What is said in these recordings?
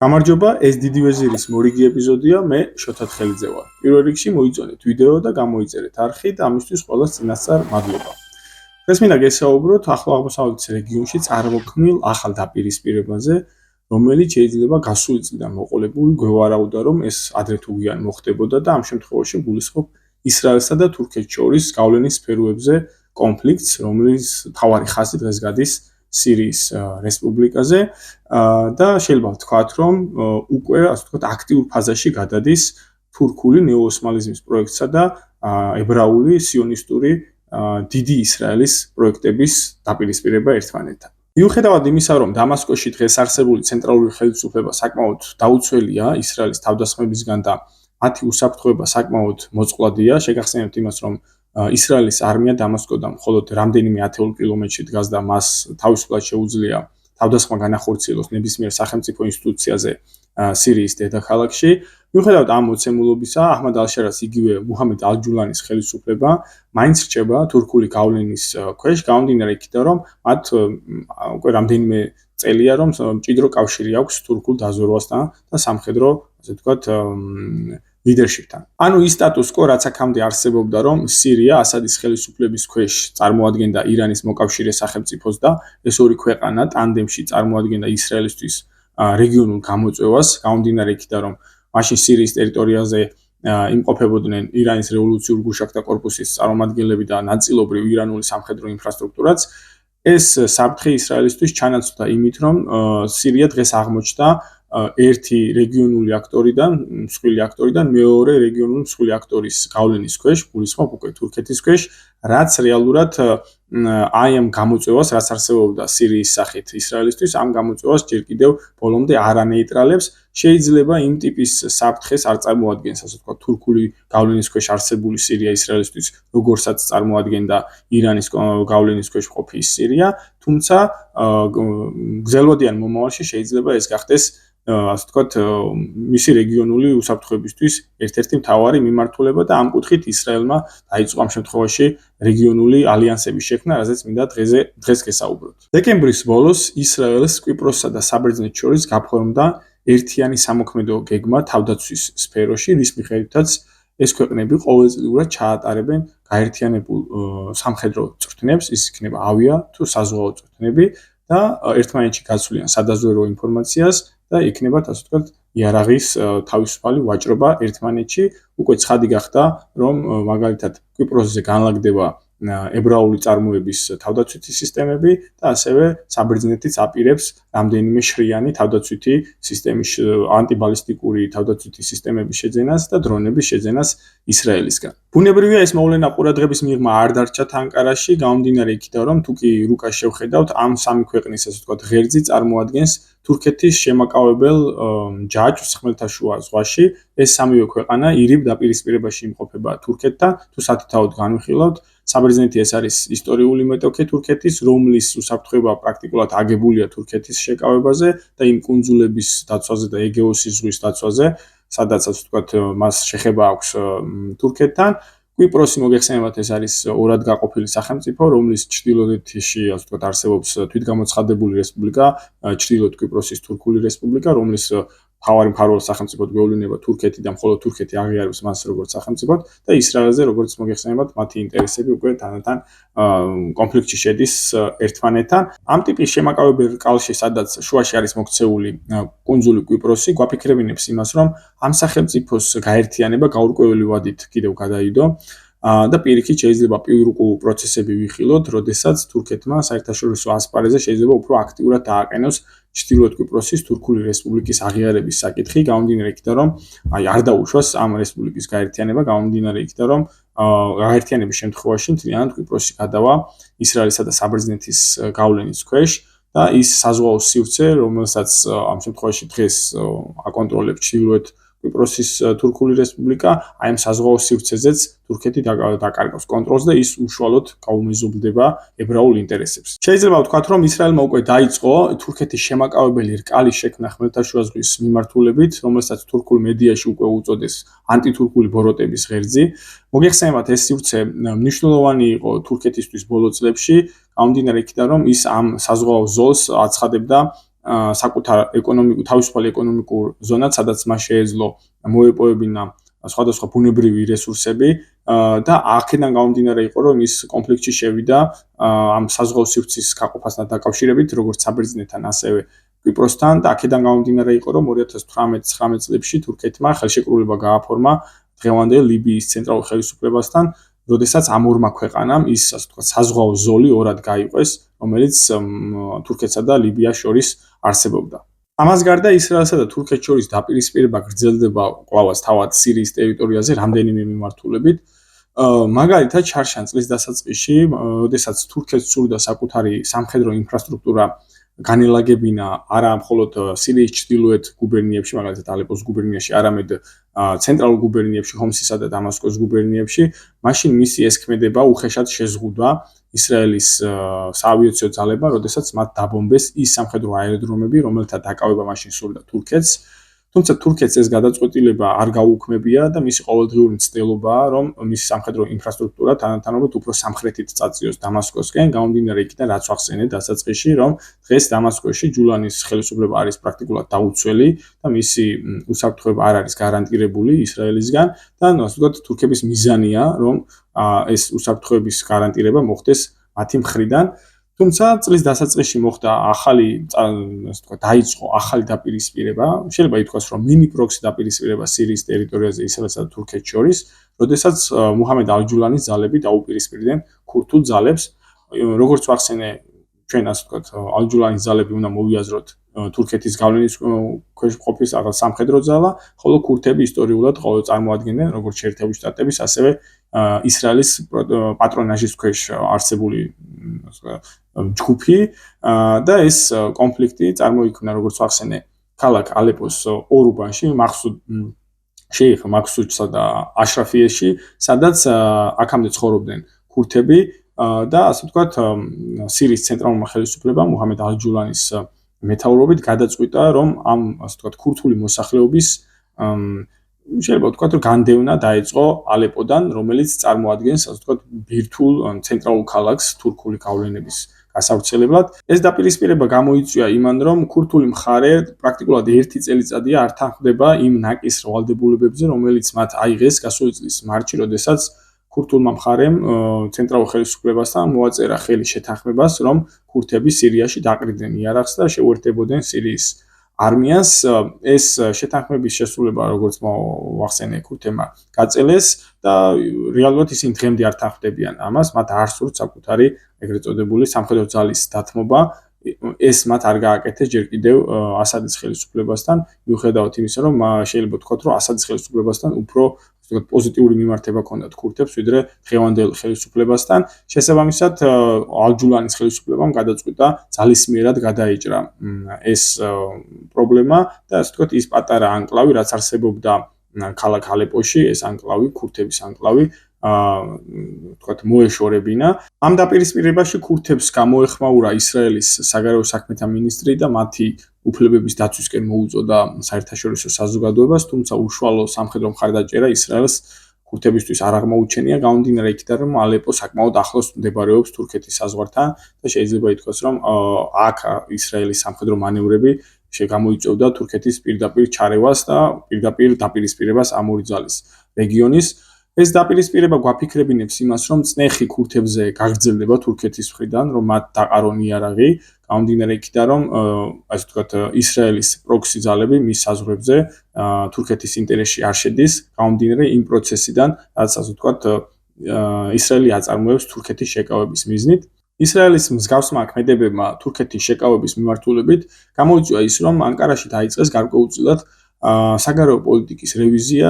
გამარჯობა, ეს დიდი ვეზირის მორიგი ეპიზოდია, მე შოთა თხელიძე ვარ. პირველ რიგში მოიწონეთ ვიდეო და გამოიწერეთ არხი და ამისთვის ყველას წინასწარ მადლობა. დღეს მინდა გესაუბროთ ახლო აღმოსავლეთის რეგიონში წარმოქმნილ ახალ დაპირისპირებაზე, რომელიც შეიძლება გასული წლიდან მოყოლებული გვევარაუდა, რომ ეს ადრე თუ გვიან მოხდებოდა და ამ შემთხვევაში გულისხმობ ისრაელსა და თურქეთს შორის გავლენის სფეროებზე კონფლიქტს, რომელიც მთავარი ხაზი დღეს გადის სირიის რესპუბლიკაზე და შეიძლება ვთქვათ, რომ უკვე ასე ვთქვათ აქტიურ ფაზაში გადადის თურქული ნეოოსმალიზმის პროექტსა და ებრაული სიონისტური დიდი ისრაელის პროექტების დაპირისპირება ერთმანეთთან. მიუხედავად იმისა, რომ დამასკოში დღეს არსებული ცენტრალური ხელისუფლება საკმაოდ დაუცველია ისრაელის თავდასხმებისგან და მათი უსაფრთხოება საკმაოდ მოწყვლადია, შეგახსენებთ იმას, რომ ისრაელის არმია დამასკოდან მხოლოდ რამდენიმე ათეული კილომეტრში დგას და მას თავისუფლად შეუძლია თავდასხმა განახორციელოს ნებისმიერ სახელმწიფო ინსტიტუციაზე სირიის დედაქალაქში. მიუხედავად ამ მოცემულობისა, აჰმად ალ-შარას იგივე მუჰამედ ალ-ჯულანის ხელისუფლება მაინც რჩება თურქული გავლენის ქვეშ, გამომდინარე იქიდან, რომ მათ უკვე რამდენიმე წელია, რომ მჭიდრო კავშირი აქვს თურქულ დაზვერვასთან და სამხედრო, ასე ვთქვათ, ლიდერშიპთან. ანუ ის სტატუს კო, რაც აქამდე არსებობდა, რომ სირია ასადის ხელისუფლების ქვეშ წარმოადგენდა ირანის მოკავშირე სახელმწიფოს და ეს ორი ქვეყანა ტანდემში წარმოადგენდა ისრაელისთვის რეგიონულ გამოწვევას, გამომდინარე იქიდან, რომ მაშინ სირიის ტერიტორიაზე იმყოფებოდნენ ირანის რევოლუციურ გუშაკთა კორპუსის წარმომადგენლები და ნაწილობრივ ირანული სამხედრო ინფრასტრუქტურაც. ეს საფრთხე ისრაელისთვის ჩანაცვლა იმით, რომ სირია დღეს აღმოჩნდა ერთი რეგიონული აქტორიდან, მსხვილი აქტორიდან მეორე რეგიონული მსხვილი აქტორის გავლენის ქვეშ, გულისხმობ უკვე თურქეთის ქვეშ, რაც რეალურად აი ამ გამოწვევას, რაც არსებობდა სირიის სახით ისრაელისთვის, ამ გამოწვევას ჯერ კიდევ ბოლომდე არ ანეიტრალებს. შეიძლება იმ ტიპის საფრთხეს არ წარმოადგენს, ასე ვთქვათ, თურქული გავლენის ქვეშ არსებული სირია ისრაელისთვის, როგორცაც წარმოადგენდა ირანის გავლენის ქვეშ ყოფილი სირია, თუმცა გრძელვადიან მომავალში შეიძლება ეს გახდეს ასე ვთქვათ, მისი რეგიონული უსაფრთხოებისთვის ერთ-ერთი მთავარი მიმართულება და ამ კუთხით ისრაელმა დაიწყო ამ შემთხვევაში რეგიონული ალიანსების შექმნა, რაზეც მინდა დღეს გესაუბროთ. დეკემბრის ბოლოს ისრაელს კვიპროსსა და საბერძნეთს შორის გაფორმდა ერთიანი სამოქმედო გეგმა თავდაცვის სფეროში, რის მიხედვითაც ეს ქვეყნები ყოველწლიურად ჩაატარებენ გაერთიანებულ სამხედრო წვრთნებს, ის იქნება ავია თუ საზღვაო წვრთნები და ერთმანეთში გაცვლიან სადაზვერვო ინფორმაციას და იქნებათ, ასე ვთქვათ, იარაღის თავისუფალი ვაჭრობა ერთმანეთში. უკვე ცხადი გახდა, რომ მაგალითად კვიპროსზე განლაგდება ებრაული წარმოების თავდაცვითი სისტემები და ასევე საბერძნეთიც აპირებს რამდენიმე შრიანი თავდაცვითი სისტემის ანტიბალისტიკური თავდაცვითი სისტემების შეძენას და დრონების შეძენას ისრაელისგან. ბუნებრივია ეს მოვლენა ყურადღების მიღმა არ დარჩათ ანკარაში, გამომდინარე იქიდან, რომ თუ კი რუკას შევხედავთ, ამ სამი ქვეყნის, ასე ვთქვათ, ღერძი წარმოადგენს თურქეთის შემაკავებელ ჯაჭვს ხმელთაშუა ზღვაში. ეს სამივე ქვეყანა ირიბ დაპირისპირებაში იმყოფება თურქეთთან, თუ სათითაოდ განვიხილავთ, საბერძნეთი ეს არის ისტორიული მეტოქე თურქეთის, რომლის უსაფრთხოება პრაქტიკულად აგებულია თურქეთის შეკავებაზე და იმ კუნძულების დაცვაზე და ეგეოსის ზღვის დაცვაზე, სადაც ასე ვთქვათ, მას შეხება აქვს თურქეთთან. კვიპროსი მოგეხსენებათ, ეს არის ორად გაყოფილი სახელმწიფო, რომლის ჩრდილოეთში, ასე ვთქვათ, არსებობს თვითგამოცხადებული რესპუბლიკა, ჩრდილოეთ კვიპროსის თურქული რესპუბლიკა, რომლის მთავარი მფარველი სახელმწიფოდ გვევლინება თურქეთი და მხოლოდ თურქეთი აღიარებს მას როგორც სახელმწიფოდ და ისრაელზე, როგორც მოგეხსენებათ, მათი ინტერესები უკვე თანდათან კონფლიქტში შედის ერთმანეთთან. ამ ტიპის შემაკავებელ რკალში, სადაც შუაში არის მოქცეული კუნძული კვიპროსი, გვაფიქრებინებს იმას, რომ ამ სახელმწიფოს გაერთიანება გაურკვეველი ვადით კიდევ გადაიდო და პირიქით შეიძლება პირუკულ პროცესები ვიხილოთ, როდესაც თურქეთმა საერთაშორისო ასპარეზზე შეიძლება უფრო აქტიურად დააყენოს ჩრდილოეთ კვიპროსის თურქული რესპუბლიკის აღიარების საკითხი, გამომდინარე იქიდან, რომ აი არ დაუშვას ამ რესპუბლიკის გაერთიანება, გამომდინარე იქიდან, რომ გაერთიანების შემთხვევაში მთლიანად კვიპროსი გადავა ისრაელისა და საბერძნეთის გავლენის ქვეშ და ის საზღვაო სივრცე, რომელსაც ამ შემთხვევაში დღეს აკონტროლებს ჩრდილოეთ კვიპროსის თურქული რესპუბლიკა, აი ამ საზღვაო სივრცეზეც თურქეთი დაკარგავს კონტროლს და ის უშუალოდ გაუმეზობლდება ებრაულ ინტერესებს. შეიძლება ვთქვათ, რომ ისრაელმა უკვე დაიწყო თურქეთის შემაკავებელი რკალის შექმნა ხმელთაშუა ზღვის მიმართულებით, რომელსაც თურქულ მედიაში უკვე უწოდეს ანტითურქული ბოროტების ღერძი. მოგეხსენებათ, ეს სივრცე მნიშვნელოვანი იყო თურქეთისთვის ბოლო წლებში, გამომდინარე იქიდან, რომ ის ამ საზღვაო ზოლს აცხადებდა საკუთარ თავისუფალ ეკონომიკურ ზონად, სადაც მას შეეძლო მოეპოვებინა სხვადასხვა ბუნებრივი რესურსები და აქედან გამომდინარე იყო, რომ ის კონფლიქტში შევიდა ამ საზღვაო სივრცის გაყოფასთან დაკავშირებით, როგორც საბერძნეთთან, ასევე კვიპროსთან და აქედან გამომდინარე იყო, რომ 2018-19 წლებში თურქეთმა ხელშეკრულება გააფორმა დღევანდელ ლიბიის ცენტრალურ ხელისუფლებასთან, როდესაც ამ ორმა ქვეყანამ ის, ასე ვთქვათ, საზღვაო ზოლი ორად გაიყვეს, რომელიც თურქეთსა და ლიბიას შორის არსებობდა. ამას გარდა ისრაელსა და თურქეთს შორის დაპირისპირება გრძელდება კვლავაც თავად სირიის ტერიტორიაზე რამდენიმე მიმართულებით. მაგალითად, შარშან წლის დასაწყისში, როდესაც თურქეთს სურდა საკუთარი სამხედრო ინფრასტრუქტურა განელაგებინა არა მხოლოდ სირიის ჩრდილოეთ გუბერნიებში, მაგალითად ალეპოს გუბერნიაში, არამედ ცენტრალურ გუბერნიებში, ჰომსისა და დამასკოს გუბერნიებში, მაშინ მისი ეს ქმედება უხეშად შეზღუდვა ისრაელის საავიაციო ძალებმა, როდესაც მათ დაბომბეს ის სამხედრო აეროდრომები, რომელთა დაკავება მაშინ სურდა თურქეთს. თუმცა თურქეთს ეს გადაწყვეტილება არ გაუქმებია და მისი ყოველდღიური მცდელობაა, რომ მისი სამხედრო ინფრასტრუქტურა თანამედროვე უფრო სამხრეთით წაწიოს დამასკოსკენ, გამომდინარე იქიდან, რაც ახსენე დასაწყისში, რომ დღეს დამასკოში ჯულანის ხელისუფლება არის პრაქტიკულად დაუცველი და მისი უსაფრთხოება არ არის გარანტირებული ისრაელისგან და ასე ვთქვათ, თურქების მიზანია, რომ ეს უსაფრთხოების გარანტირება მოხდეს მათი მხრიდან. თუმცა წლის დასაწყისში მოხდა დაიწყო ახალი დაპირისპირება, შეიძლება ითქვას, რომ მინი პროქსი დაპირისპირება სირიის ტერიტორიაზე ისრაელსა და თურქეთს შორის, როდესაც მუჰამედ ალ-ჯულანის ძალები დაუპირისპირდნენ ქურთულ ძალებს. როგორც ვახსენე, ჩვენ ასე ვთქვათ, ალ-ჯულანის ძალები უნდა მოვიაზროთ თურქეთის გავლენის ქვეშ ყოფის სამხედრო ძალა, ხოლო ქურთები ისტორიულად ყოველ წარმოადგენდნენ როგორც შეერთებული შტატების, ასევე ისრაელის პატრონაჟის ქვეშ არსებული ჯგუფი და ეს კონფლიქტი წარმოიქმნა, როგორც ვახსენე, ქალაქ ალეპოს ორ უბანში, შეიხ მაქსუჯსა და აშრაფიეში, სადაც აქამდე ცხოვრობდნენ ქურთები და ასე ვთქვათ, სირიის ცენტრალურმა ხელისუფლებამ მუჰამედ ალ-ჯულანის მეთაურობით გადაწყვიტა, რომ ამ ასე ვთქვათ, ქურთული მოსახლეობის შეიძლება ვთქვათ, რომ განდევნა დაიწყო ალეპოდან, რომელიც წარმოადგენს, ასე ვთქვათ, ბირთვულ ცენტრალურ ქალაქს თურქული გავლენების გასავრცელებლად. ეს დაპირისპირება გამოიწვია იმან, რომ ქურთული მხარე პრაქტიკულად 1 წელიწადია არ თანხმდება იმ ნაკისრ ვალდებულებებზე, რომელიც მათ აიღეს გასული წლის მარტში, როდესაც ქურთულმა მხარემ ცენტრალურ ხელისუფლებასთან მოაწერა ხელი შეთანხმებას, რომ ქურთები სირიაში დაყრდნեն იარაღს და შეუერთებოდნენ სირიის არმიას. ეს შეთანხმების შესრულება, როგორც ვახსენე, ქურთებმა გაწელეს და რეალურად ისინი დღემდე არ თანხმდებიან ამას, მათ არ სურთ საკუთარი ეგრეთ წოდებული სამხედრო ძალის დათმობა. ეს მათ არ გააკეთეს ჯერ კიდევ ასადის ხელისუფლებასთან, მიუხედავად იმისა, რომ შეიძლება ვთქვათ, რომ ასადის ხელისუფლებასთან უფრო პოზიტიური მიმართება ჰქონდათ ქურთებს, ვიდრე დღევანდელ ხელისუფლებასთან. შესაბამისად, ალ-ჯულანის ხელისუფლებამ გადაწყვიტა ძალისმიერად გადაეჭრა ეს პრობლემა და ასე ვთქვათ, ის პატარა ანკლავი, რაც არსებობდა ქალაქ ალეპოში, ეს ანკლავი, ქურთების ანკლავი, ვთქვათ, მოეშორებინა. ამ დაპირისპირებაში ქურთებს გამოეხმაურა ისრაელის საგარეო საქმეთა მინისტრი და მათი უფლებების დაცვისკენ მოუწოდა საერთაშორისო საზოგადოებას, თუმცა უშუალო სამხედრო მხარდაჭერა ისრაელს ქურთებისთვის არ აღმოუჩენია, გამომდინარე იქიდან, რომ ალეპო საკმაოდ ახლოს მდებარეობს თურქეთის საზღვართან და შეიძლება ითქვას, რომ აქ ისრაელის სამხედრო მანევრები გამოიწვევდა თურქეთის პირდაპირ ჩარევას და პირდაპირ დაპირისპირებას ამ ორი ძალის რეგიონის. ეს დაპირისპირება გვაფიქრებინებს იმას, რომ წნეხი ქურთებზე გაგრძელდება თურქეთის მხრიდან, რომ მათ დაყარონ იარაღი, გამომდინარე იქიდან, რომ ასე ვთქვათ, ისრაელის პროქსი ძალები მის საზღვრებზე თურქეთის ინტერესში არ შედის, გამომდინარე იმ პროცესიდან, რაც ასე ვთქვათ, ისრაელი აწარმოებს თურქეთის შეკავების მიზნით. ისრაელის მსგავსმა ქმედებებმა თურქეთის შეკავების მიმართულებით გამოიწვია ის, რომ ანკარაში დაიწყეს გარკვეულწილად საგარეო პოლიტიკის რევიზია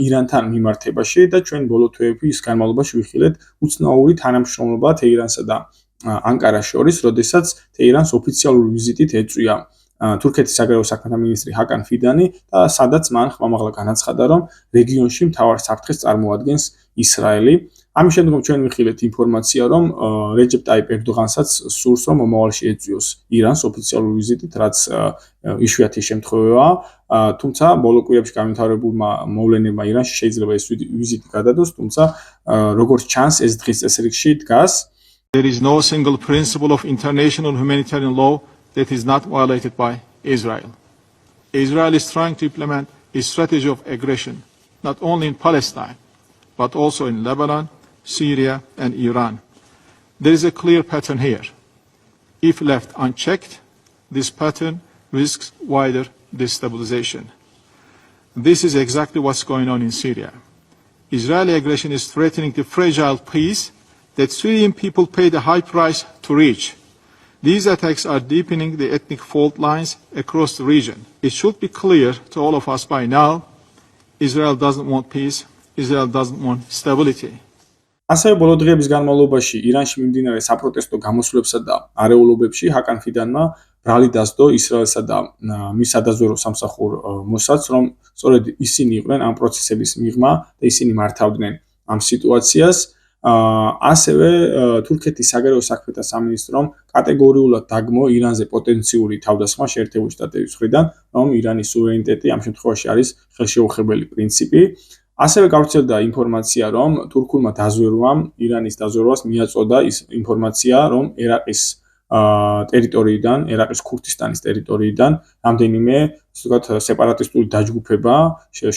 ირანთან მიმართებაში და ჩვენ ბოლო თვეების განმავლობაში ვიხილეთ უცნაური თანამშრომლობა თეირანსა და ანკარას შორის, როდესაც თეირანს ოფიციალური ვიზიტით ეწვია თურქეთის საგარეო საქმეთა მინისტრი ჰაკან ფიდანი და სადაც მან ხმამაღლა განაცხადა, რომ რეგიონში მთავარ საფრთხეს წარმოადგენს ისრაელი. ამის შემდგომ ჩვენ ვიხილეთ ინფორმაცია, რომ რეჯეპ ტაიპ ერდოღანსაც სურს, რომ მომავალში ეწვიოს ირანს ოფიციალური ვიზიტით, რაც იშვიათი შემთხვევაა. თუმცა ბოლო კვირებში განვითარებულმა მოვლენებმა ირანში შეიძლება ეს ვიზიტი გადადოს, თუმცა როგორც ჩანს, ეს დღის წესრიგში დგას. There is no single principle of international humanitarian law that is not violated by Israel. Israel is trying to implement a strategy of aggression, not only in Palestine, but also in Lebanon, Syria, and Iran. There is a clear pattern here. If left unchecked, this pattern risks wider destabilization. This is exactly what's going on in Syria. Israeli aggression is threatening the fragile peace that Syrian people paid a high price to reach. These attacks are deepening the ethnic fault lines across the region. It should be clear to all of us by now, Israel doesn't want peace, Israel doesn't want stability. ასევე ბოლო დღეების განმავლობაში ირანში მიმდინარე საპროტესტო გამოსვლებსა და არეულობებში ჰაკან ფიდანმა ბრალი დასდო ისრაელსა და მის სადაზვერვო სამსახურ მოსადს, რომ სწორედ ისინი იყვნენ ამ პროცესების მიღმა და ისინი მართავდნენ ამ სიტუაციას. ასევე თურქეთის საგარეო საქმეთა სამინისტრომ კატეგორიულად დაგმო ირანზე პოტენციური თავდასხმა შეერთებული შტატების მხრიდან, რომ ირანის სუვერენიტეტი ამ შემთხვევაში არის ხელშეუხებელი პრინციპი. ასევე გავრცელდა ინფორმაცია, რომ თურქულმა დაზვერვამ ირანის დაზვერვას მიაწოდა ის ინფორმაცია, რომ ერაყის ტერიტორიიდან, ერაყის ქურთისტანის ტერიტორიიდან რამდენიმე, ასე ვთქვათ, სეპარატისტული დაჯგუფება,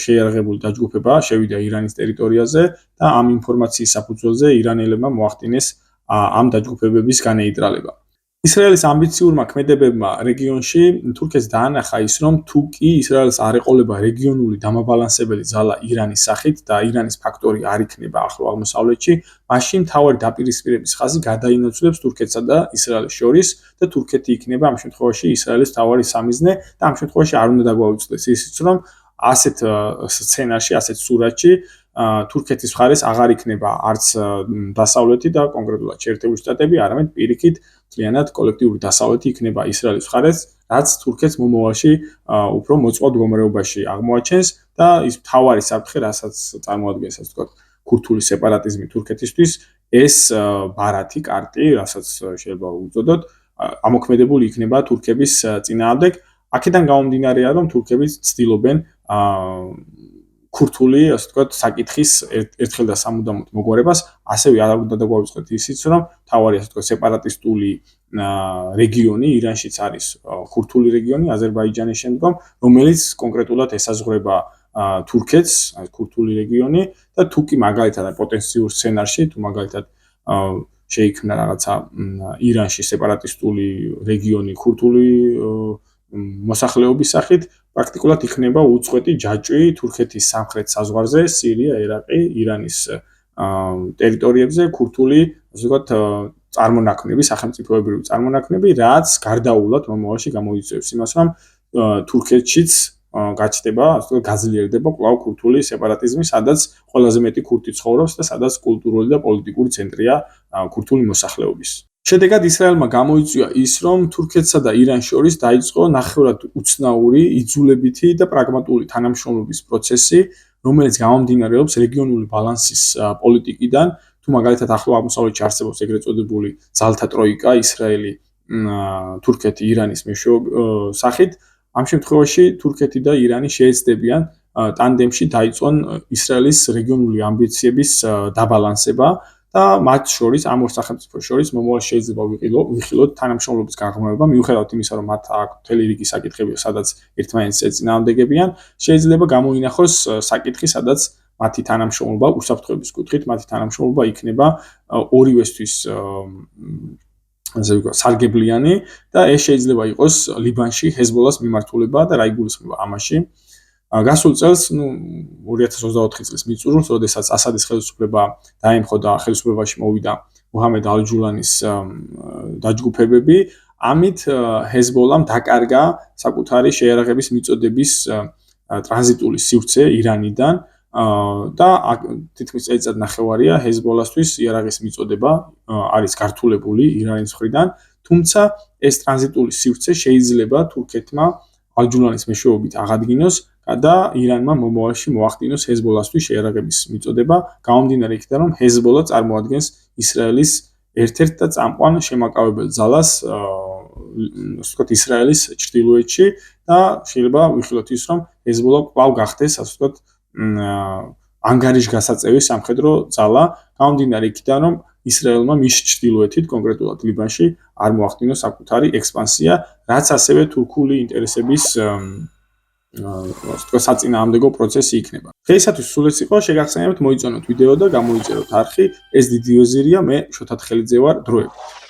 შეიარაღებული დაჯგუფება შევიდა ირანის ტერიტორიაზე და ამ ინფორმაციის საფუძველზე ირანელებმა მოახდინეს ამ დაჯგუფებების განეიტრალება. ისრაელის ამბიციურმა ქმედებებმა რეგიონში თურქეთს დაანახა ის, რომ თუ კი ისრაელს არ ეყოლება რეგიონული დამაბალანსებელი ძალა ირანის სახით და ირანის ფაქტორი არ იქნება ახლო აღმოსავლეთში, მაშინ მთავარი დაპირისპირების ხაზი გადაინაცვლებს თურქეთსა და ისრაელის შორის და თურქეთი იქნება ამ შემთხვევაში ისრაელის მთავარი სამიზნე და ამ შემთხვევაში არ უნდა დაგვაუწყდეს ისიც, რომ ასეთ სცენარში, ასეთ სურათში თურქეთის მხარეს აღარ იქნება არც დასავლეთი და კონკრეტულად შეერთებული შტატები, არამედ პირიქით მთლიანად კოლექტიური დასავლეთი იქნება ისრაელის მხარეს, რაც თურქეთს მომავალში უფრო მოწყვლად მდგომარეობაში აღმოაჩენს და ის მთავარი საფრთხე, რასაც წარმოადგენს, ასე ვთქვათ, ქურთული სეპარატიზმი თურქეთისთვის, ეს ბარათი კარტი, რასაც შეიძლება უწოდოთ, ამოქმედებული იქნება თურქების წინააღმდეგ. აქედან გამომდინარეა, რომ თურქები ცდილობენ ქურთული, ასე ვთქვათ, საკითხის ერთხელ და სამუდამოდ მოგვარებას, ასევე არ უნდა დაგვაუწყდეთ ისიც, რომ თავარი, ასე ვთქვათ, სეპარატისტული რეგიონი ირანშიც არის ქურთული რეგიონი, აზერბაიჯანის შემდგომ, რომელიც კონკრეტულად ესაზღვრება თურქეთს, ქურთული რეგიონი და თუ კი მაგალითად პოტენციურ სცენარში, თუ მაგალითად შეიქმნა რაღაცა ირანში სეპარატისტული რეგიონი ქურთული მოსახლეობის სახით, პრაქტიკულად იქნება უწყვეტი ჯაჭვი თურქეთის სამხრეთ საზღვარზე, სირია, ერაყი, ირანის ტერიტორიებზე ქურთული, ასე ვთქვათ, წარმონაქმნები, სახელმწიფოებრივი წარმონაქმნები, რაც გარდაულად მომავალში გამოიწვევს იმას, რომ თურქეთშიც გაჩნდება, ასე ვთქვათ, გაძლიერდება კვლავ ქურთული სეპარატიზმი, სადაც ყველაზე მეტი ქურთი ცხოვრობს და სადაც კულტურული და პოლიტიკური ცენტრია ქურთული მოსახლეობის. შედეგად ისრაელმა გამოიწვია ის, რომ თურქეთსა და ირანს შორის დაიწყო ნახევრად უცნაური, იძულებითი და პრაგმატული თანამშრომლობის პროცესი, რომელიც გამომდინარეობს რეგიონული ბალანსის პოლიტიკიდან, თუ მაგალითად ახლო აღმოსავლეთში არსებობს ეგრეთ წოდებული ძალთა ტროიკა, ისრაელი, თურქეთი, ირანის სახით, ამ შემთხვევაში თურქეთი და ირანი შეეცდებიან ტანდემში დაიწყონ ისრაელის რეგიონული ამბიციების დაბალანსება და მათ შორის ამ ორ სახელმწიფოს შორის მომავალში შეიძლება ვიხილოთ თანამშრომლობის გაღრმავება, მიუხედავად იმისა, რომ მათ აქვს მთელი რიგი საკითხები, სადაც ერთმანეთს ეწინააღმდეგებიან, შეიძლება გამოინახოს საკითხი, სადაც მათი თანამშრომლობა უსაფრთხოების კუთხით, მათი თანამშრომლობა იქნება ორივესთვის ასე ვთქვათ, სარგებლიანი და ეს შეიძლება იყოს ლიბანში ჰეზბოლას მიმართულება და რა იგულისხმება ამაში. გასულ წელს, 2024 წლის მიწურულს, როდესაც ასადის ხელისუფლება დაემხო და ხელისუფლებაში მოვიდა მუჰამედ ალ-ჯულანის დაჯგუფებები, ამით ჰეზბოლამ დაკარგა საკუთარი შეიარაღების მიწოდების ტრანზიტული სივრცე ირანიდან და თითქმის წელიწად ნახევარია ჰეზბოლასთვის იარაღის მიწოდება არის გართულებული ირანის მხრიდან, თუმცა ეს ტრანზიტული სივრცე შეიძლება თურქეთმა ალ-ჯულანის მეშვეობით აღადგინოს და ირანმა მომავალში მოახდინოს ჰეზბოლასთვის შეიარაღების მიწოდება, გამომდინარე იქიდან, რომ ჰეზბოლა წარმოადგენს ისრაელის ერთ-ერთ და წამყვან შემაკავებელ ძალას, ასე ვთქვათ, ისრაელის ჩრდილოეთში და შეიძლება ვიხილოთ ის, რომ ჰეზბოლა კვლავ გახდეს, ასე ვთქვათ, ანგარიშგასაწევი სამხედრო ძალა, გამომდინარე იქიდან, რომ ისრაელმა მის ჩრდილოეთით, კონკრეტულად ლიბანში, არ მოახდინოს საკუთარი ექსპანსია, რაც ასევე თურქული ინტერესების საწინააღმდეგო პროცესი იქნება. დღეისათვის სულ ეს იყო, შეგახსენებთ, მოიწონოთ ვიდეო და გამოიწეროთ არხი. ეს დიდი ვეზირია, მე შოთა თხელიძე ვარ, დროებით.